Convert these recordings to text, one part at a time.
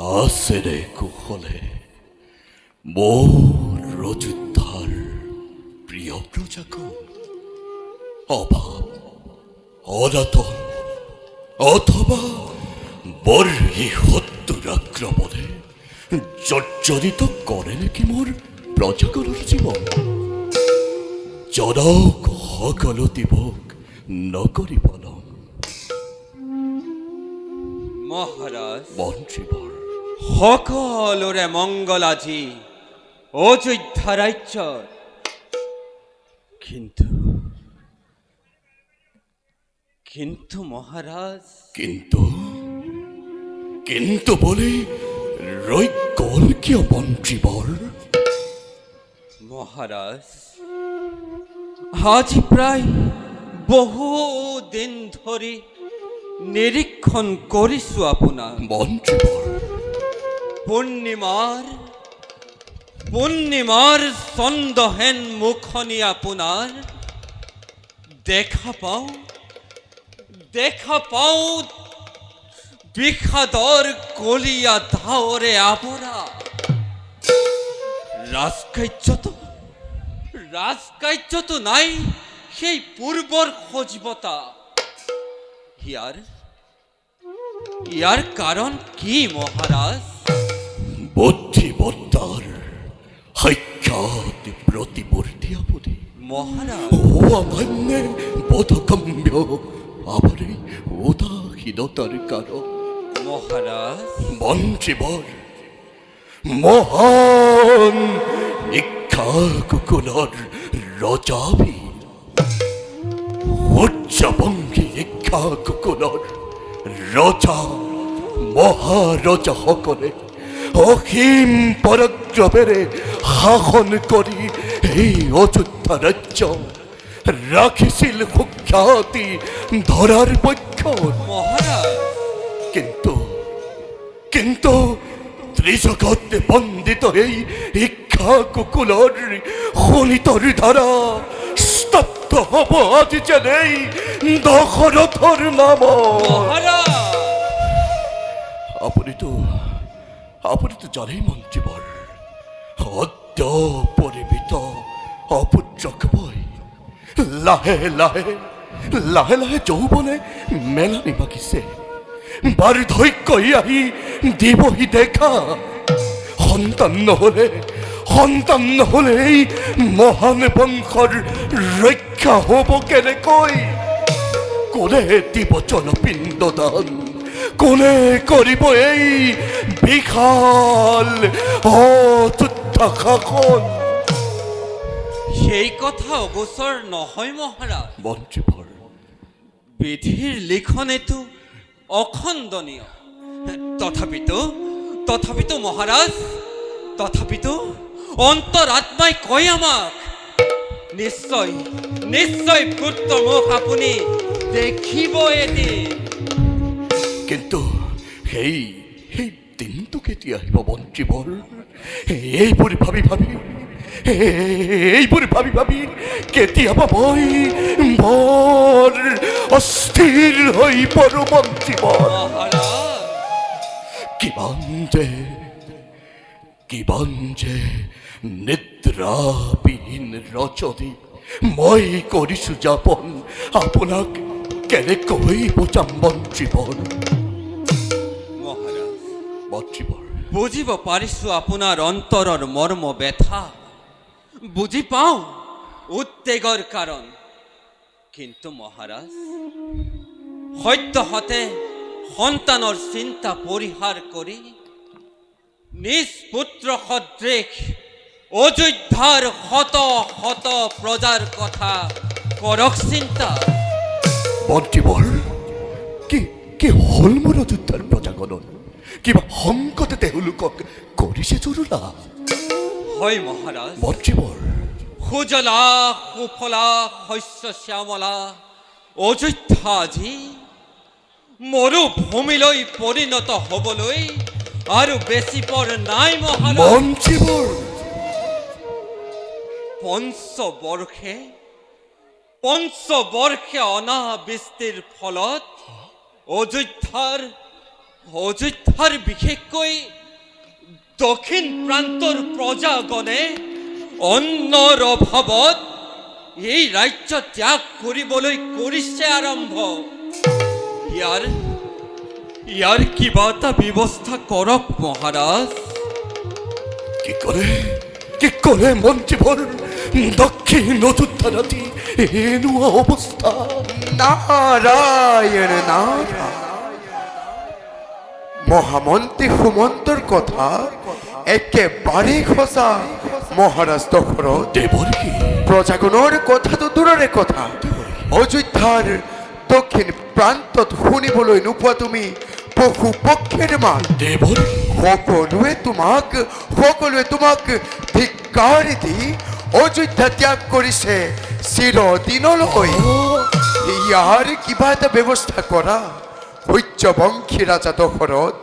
আছেৰে কুশলে মোৰ অযোধ্যাৰ প্ৰিয় প্ৰজাগণ। অভাৱ অনাটন অথবা বৰ্হি শত্ৰুৰ আক্ৰমণে জৰ্জৰিত কৰে নেকি মোৰ প্ৰজাগণৰ জীৱন? জনক সকলো দিৱক নকৰি পলম। মহারাজ মন্ত্ৰীবৰ সকলোৰে মংগল আজি অযোধ্যা ৰাজ্যত। কিন্তু কিন্তু মহারাজ কিন্তু বলি ৰৈ গ'ল কিয় মন্ত্ৰীবৰ? মহারাজ আজি প্ৰায় বহু দিন ধৰি নিৰীক্ষণ কৰিছোঁ আপোনাৰ মন্ত্ৰীবৰ পূৰ্ণিমাৰ চন্দ্ৰহেন মুখনি আপোনাৰ দেখা পাওঁ বিষাদৰ কলীয়া ধাৱৰে আৱৰা। ৰাজকাৰ্যতো নাই সেই পূৰ্বৰ সজীৱতা। ইয়াৰ কাৰণ কি মহাৰাজ? বুদ্ধিমত্তাৰ সাক্ষাৎ প্ৰতিমূৰ্তি আপুনি। মহারাজ অমান্যে বোধগম্য আমার এই উদাসীনতার কারণ। মহারাজ মন্ত্ৰীবৰ মহান ইক্ষাকুকুলৰ ৰজাবি উচ্চবংগী ইক্ষাকুকুলৰ ৰজা মহাৰজাসকলে অসীম পৰাক্ৰমেৰে শাসন কৰি এই অযোধ্যা ৰাজ্য ৰাখিছিল সুখ্যাতি ধৰাৰ পক্ষত। মহারাজ কিন্তু ত্ৰিজগতে বন্দিত এই ইক্ষাকুকুলৰ শোণিতৰ ধাৰা স্তব্ধ হব আজি যেনেই দশৰথৰ নাম। মহারাজ আপুনিতো জানেই মন্ত্ৰীবৰ সদ্য পৰিমিত অপুত্ৰকবৈ লাহে লাহে যৌৱনে মেলানি মাগিছে। বাৰ্ধক্যই আহি দিবহি দেখা। সন্তান নহলে এই মহান বংশৰ ৰক্ষা হ'ব কেনেকৈ? কোনে দিব জনপিণ্ডদান? কোনে কৰিব এই বিশাল অযোধ্যা শাসন? সেই কথা অগোচৰ নহয় মহাৰাজ। মন্ত্ৰীবৰ বিধিৰ লিখনেতো অখণ্ডনীয়। তথাপিতো মহাৰাজ অন্তৰাত্মাই কয় আমাক নিশ্চয় পুত্ৰ মুখ আপুনি দেখিব এদিন। কিন্তু সেই দিনটো কেতিয়া আহিব মন্ত্ৰীবৰ? এইবোৰ ভাবি কেতিয়াবা মই বৰ অস্থিৰ হৈ পৰো মন্ত্ৰীবৰ। কিমান যে নিদ্ৰাবিহীন ৰজনী মই কৰিছো যাপন। আপোনাক কেনেকৈ বুজাম মন্ত্ৰীবৰ? মন্ত্ৰীবৰ বুজিব পাৰিছো আপোনাৰ অন্তৰৰ মৰ্ম ব্যথা, বুজি পাওঁ উদ্বেগৰ কাৰণ। কিন্তু মহাৰাজ সদ্যহতে সন্তানৰ চিন্তা পৰিহাৰ কৰি নিজ পুত্ৰ সদৃশ অযোধ্যাৰ শত প্ৰজাৰ কথা কৰক চিন্তা। মন্ত্ৰীবৰ কি হ'ল মোৰ অযোধ্যাৰ প্ৰজাগণৰ? কিবা সংকটে তেওঁলোকক কৰিছে জুৰুলা? হয় মহাৰাজ। মন্ত্ৰীবৰ সুজলা সুফলা শস্য শ্যামলা অযোধ্যা আজি মৰুভূমিলৈ পৰিণত হ'বলৈ আৰু বেছি পৰ নাই মহাৰাজ। মন্ত্ৰীবৰ পঞ্চবৰ্ষে অনাবৃষ্টিৰ ফলত অযোধ্যাৰ অযোধ্যার বিশেষকৈ দক্ষিণ প্ৰান্তৰ প্ৰজাগণে অন্নৰ অভাৱত এই ৰাজ্য ত্যাগ কৰিবলৈ কৰিছে আৰম্ভ। ইয়াৰ কিবা এটা ব্যৱস্থা কৰক মহাৰাজ। কি করে মন্ত্রীবর দক্ষিণ অযোধ্যারাতি এনুয়া অবস্থা? নারায়ণ নারায়ণ, মহামন্ত্রী হুমন্তর কথা একেবারে খোসা মহারাজ দশরথ। দেবর্ষি প্রজাগণর কথা তো দূরের কথা, অযোধ্যার দক্ষিণ প্রান্তত শুনিবলৈ নোপোৱা তুমি পশু পক্ষীৰ মাত। দেবর্ষি সকলোৱে তোমাক ধিক্কাৰ দি অযোধ্যা ত্যাগ কৰিছে চিৰদিনলৈ। ইয়াৰ কিবা এটা ব্যৱস্থা কৰা সূৰ্যবংশী ৰাজা দশৰথ,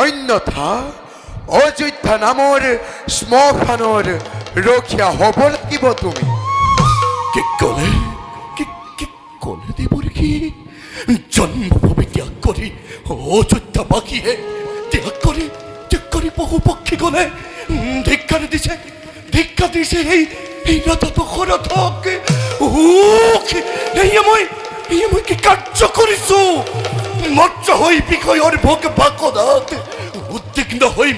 অন্যথা অযোধ্যা নামৰ শ্মশানৰ ৰক্ষা হ'ব লাগিব তুমি। কি কলে দেবর্ষি? জন্মভূমি ত্যাগ করি অযোধ্যা বাকিয়ে ত্যাগ করি বহু পক্ষী গলে ধিক্কার দিছে এই রাজা দশরথক। এই মই কি কার্য করিছো? মজ্জ হই বিষয়ৰ ভোগ বাকদাত উদ্বিগ্ন হই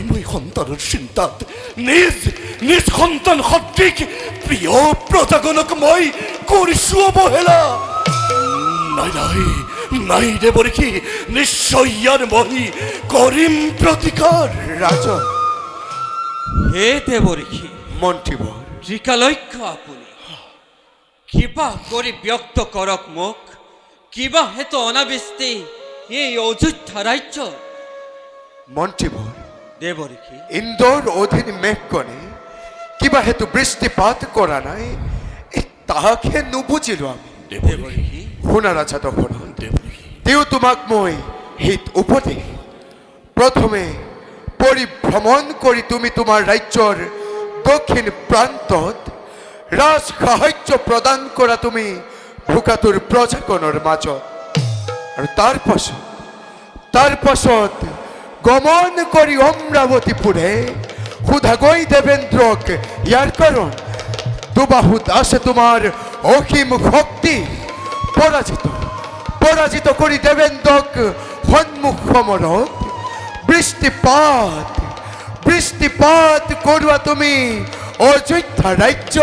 মই সন্তানৰ চিন্তাত নিজ সন্তান সদৃশ প্ৰিয় প্ৰজাগণক মই কৰিছো অৱহেলা। নাই দেবর্ষি, নিশ্চয় ইয়াৰ মই কৰিম প্ৰতিকাৰ। ৰাজন হে দেৱৰ্ষি, মন্ত্ৰীবৰ, ত্ৰিকালক্ষ্য আপুনি কিবা কৰি ব্যক্ত কৰক মোক। কিবা হেতু অনাবৃষ্টি এই অযোধ্যা ৰাজ্য? মন্ত্ৰীবৰ, দেৱৰ্ষি, ইন্দ্ৰৰ অধীন মেঘকণে কিবা হেতু বৃষ্টিপাত কৰা নাই, তাহাকে নুবুজিলো আমি। দেৱৰ্ষি, শুনা ৰাজা দশৰথ, দেবর্ষি তেওঁ তোমাক মই হিত উপদেশ, প্ৰথমে পৰিভ্ৰমণ কৰি তুমি তোমাৰ ৰাজ্যৰ দক্ষিণ প্ৰান্তত ৰাজ সাহায্য প্ৰদান কৰা তুমি ভোকাতুৰ প্ৰজাগণৰ মাজত, আৰু তাৰ পাছত গমন কৰি অমৰাৱতীপুৰে সোধাগৈ দেৱেন্দ্ৰক ইয়াৰ কাৰণ দুবাহুত আছে তোমাৰ অসীম শক্তি। পৰাজিত কৰি দেৱেন্দ্ৰক সন্মুখ সমৰত বৃষ্টিপাত কৰোৱা তুমি অযোধ্যা ৰাজ্য।